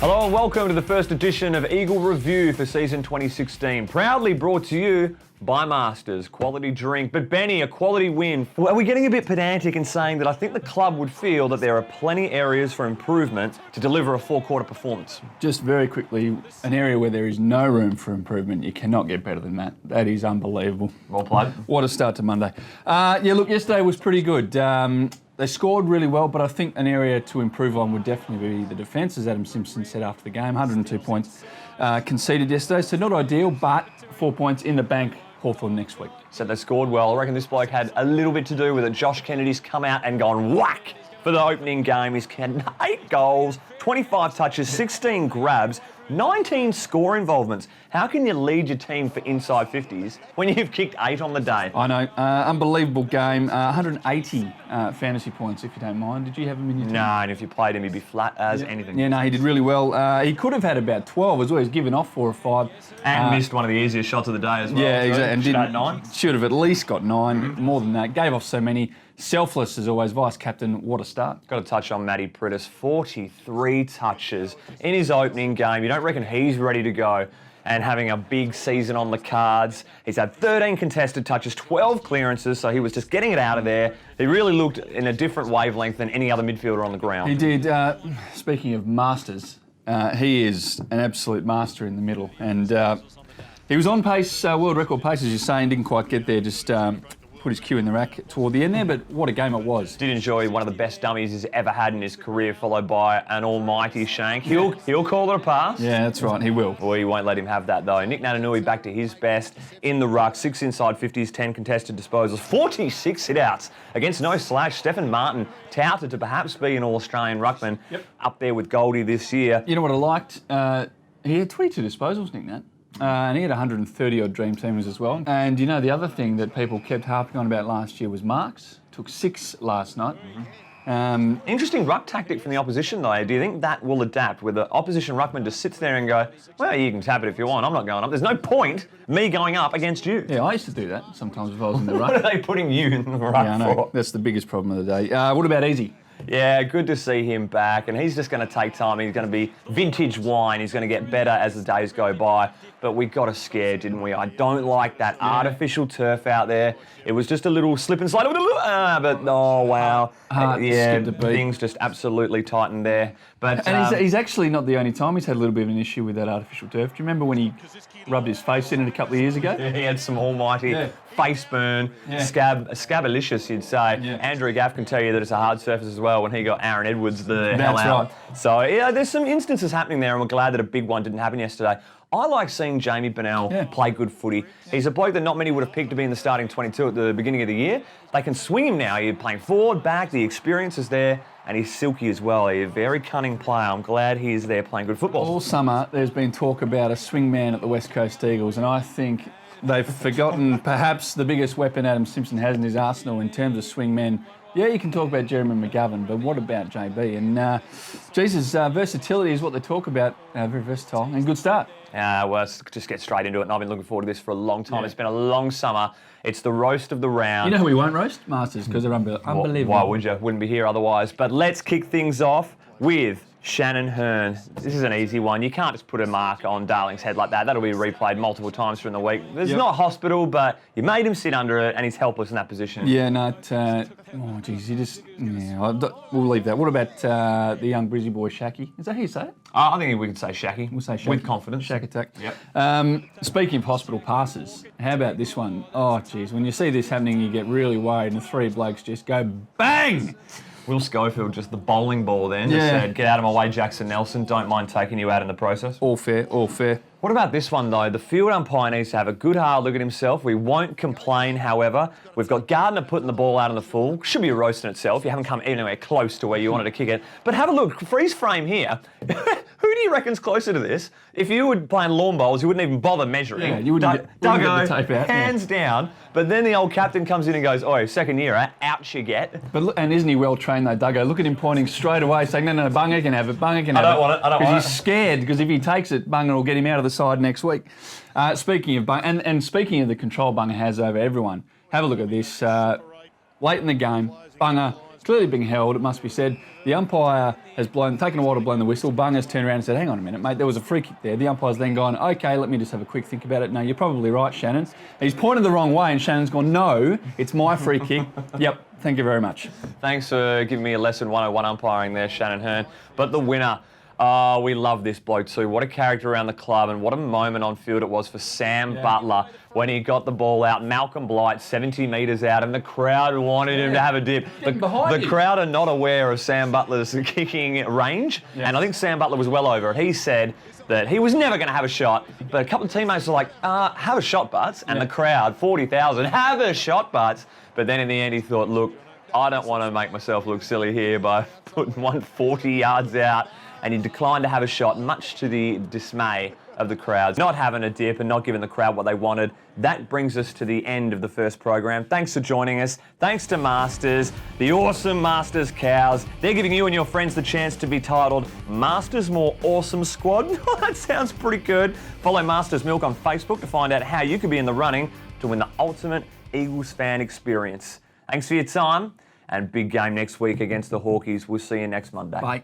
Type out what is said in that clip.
Hello and welcome to the first edition of Eagle Review for season 2016. Proudly brought to you by Masters, quality drink. But Benny, a quality win. Well, we're getting a bit pedantic in saying that I think the club would feel that there are plenty areas for improvement to deliver a four-quarter performance. Just very quickly, an area where there is no room for improvement. You cannot get better than that. That is unbelievable. Well played. What a start to Monday. Look, yesterday was pretty good. They scored really well, but I think an area to improve on would definitely be the defence, as Adam Simpson said after the game. 102 points conceded yesterday, so not ideal, but 4 points in the bank. Hawthorn next week. So they scored well. I reckon this bloke had a little bit to do with it. Josh Kennedy's come out and gone whack for the opening game. He's had 8 goals, 25 touches, 16 grabs, 19 score involvements. How can you lead your team for inside 50s when you've kicked 8 on the day? I know. Unbelievable game. 180 fantasy points, if you don't mind. Did you have him in your team? No, and if you played him, he'd be flat as anything. Yeah, no, he did really well. He could have had about 12 as well. He's given off 4 or 5. And missed one of the easiest shots of the day as well. Yeah, exactly. And 9. Should have at least got 9, more than that. Gave off so many. Selfless as always, vice-captain. What a start. Got to touch on Matty Prittis. 43 touches in his opening game. You don't reckon he's ready to go and having a big season on the cards. He's had 13 contested touches, 12 clearances, so he was just getting it out of there. He really looked in a different wavelength than any other midfielder on the ground. He did. Speaking of masters, he is an absolute master in the middle. And he was on pace, world record pace, as you're saying, didn't quite get there, just put his cue in the rack toward the end there, but what a game it was. Did enjoy one of the best dummies he's ever had in his career, followed by an almighty shank. He'll call it a pass. Yeah, that's right, he will. Boy, he won't let him have that though. Nick Natanui back to his best in the ruck. 6 inside 50s, 10 contested disposals, 46 sit-outs against no slash. Stephen Martin touted to perhaps be an All-Australian ruckman. Yep. Up there with Goldie this year. You know what I liked? He had 22 disposals, Nick Nat. And he had 130-odd dream teamers as well. And you know, the other thing that people kept harping on about last year was marks. Took 6 last night. Interesting ruck tactic from the opposition, though. Do you think that will adapt, where the opposition ruckman just sits there and go, well, you can tap it if you want, I'm not going up. There's no point me going up against you. Yeah, I used to do that sometimes if I was in the ruck. What are they putting you in the ruck Yeah, I know. for? That's the biggest problem of the day. What about Easy? Yeah, good to see him back, and he's just going to take time. He's going to be vintage wine. He's going to get better as the days go by. But we got us scared, didn't we? I don't like that artificial turf out there. It was just a little slip and slide. But oh wow, things just absolutely tightened there. But and he's actually not the only time he's had a little bit of an issue with that artificial turf. Do you remember when he rubbed his face in it a couple of years ago? He had some almighty face burn, scabalicious, you'd say. Yeah. Andrew Gaff can tell you that it's a hard surface as well when he got Aaron Edwards the hell That's out. right. So yeah, there's some instances happening there, and we're glad that a big one didn't happen yesterday. I like seeing Jamie Bennell play good footy. He's a bloke that not many would have picked to be in the starting 22 at the beginning of the year. They can swing him now. You're playing forward, back, the experience is there, and he's silky as well. He's a very cunning player. I'm glad he is there playing good football. All summer, there's been talk about a swingman at the West Coast Eagles, and I think they've forgotten perhaps the biggest weapon Adam Simpson has in his arsenal in terms of swingmen. Yeah, you can talk about Jeremy McGovern, but what about JB? And versatility is what they talk about. Very versatile and good start. Well, let's just get straight into it, and I've been looking forward to this for a long time. Yeah. It's been a long summer. It's the roast of the round. You know who we won't roast? Masters, because they're unbelievable. Why would you? Wouldn't be here otherwise. But let's kick things off with Shannon Hearn. This is an easy one. You can't just put a mark on Darling's head like that. That'll be replayed multiple times during the week. It's not hospital, but you made him sit under it, and he's helpless in that position. Yeah, no, we'll leave that. What about the young Brizzy boy, Shaki? Is that how you say it? I think we could say Shaki. We'll say Shaki. With confidence. Shack attack. Yep. Speaking of hospital passes, how about this one? Oh, geez, when you see this happening, you get really worried, and 3 blokes just go bang! Will Schofield, just the bowling ball then, just said, get out of my way, Jackson Nelson. Don't mind taking you out in the process. All fair, all fair. What about this one, though? The field umpire needs to have a good hard look at himself. We won't complain, however. We've got Gardner putting the ball out in the full. Should be a roast in itself. You haven't come anywhere close to where you wanted to kick it. But have a look. Freeze frame here. Who do you reckon's closer to this? If you were playing lawn bowls, you wouldn't even bother measuring. Yeah, you wouldn't get the tape out. Hands down. But then the old captain comes in and goes, oh, second year, out you get. But look, and isn't he well trained though, Duggo? Look at him pointing straight away, saying, no, Bunga can have it, Bunga can have it. I don't want it. Because he's scared, because if he takes it, Bunga will get him out of the side next week. Speaking of Bunga, and speaking of the control Bunga has over everyone, have a look at this. Late in the game, Bunga It's clearly being held, it must be said. The umpire has taken a while to blow the whistle. Bunga's turned around and said, hang on a minute, mate, there was a free kick there. The umpire's then gone, OK, let me just have a quick think about it. No, you're probably right, Shannon. He's pointed the wrong way and Shannon's gone, no, it's my free kick. Yep, thank you very much. Thanks for giving me a lesson 101 umpiring there, Shannon Hearn. But the winner, we love this bloke too. What a character around the club and what a moment on field it was for Sam Butler when he got the ball out. Malcolm Blight 70 metres out and the crowd wanted him to have a dip. The crowd are not aware of Sam Butler's kicking range and I think Sam Butler was well over it. He said that he was never going to have a shot, but a couple of teammates were like, have a shot, Butts. And the crowd, 40,000, have a shot, Butts. But then in the end he thought, look, I don't want to make myself look silly here by putting 140 yards out. And he declined to have a shot, much to the dismay of the crowd. Not having a dip and not giving the crowd what they wanted. That brings us to the end of the first program. Thanks for joining us. Thanks to Masters, the awesome Masters cows. They're giving you and your friends the chance to be titled Masters More Awesome Squad. That sounds pretty good. Follow Masters Milk on Facebook to find out how you could be in the running to win the ultimate Eagles fan experience. Thanks for your time and big game next week against the Hawkies. We'll see you next Monday. Bye.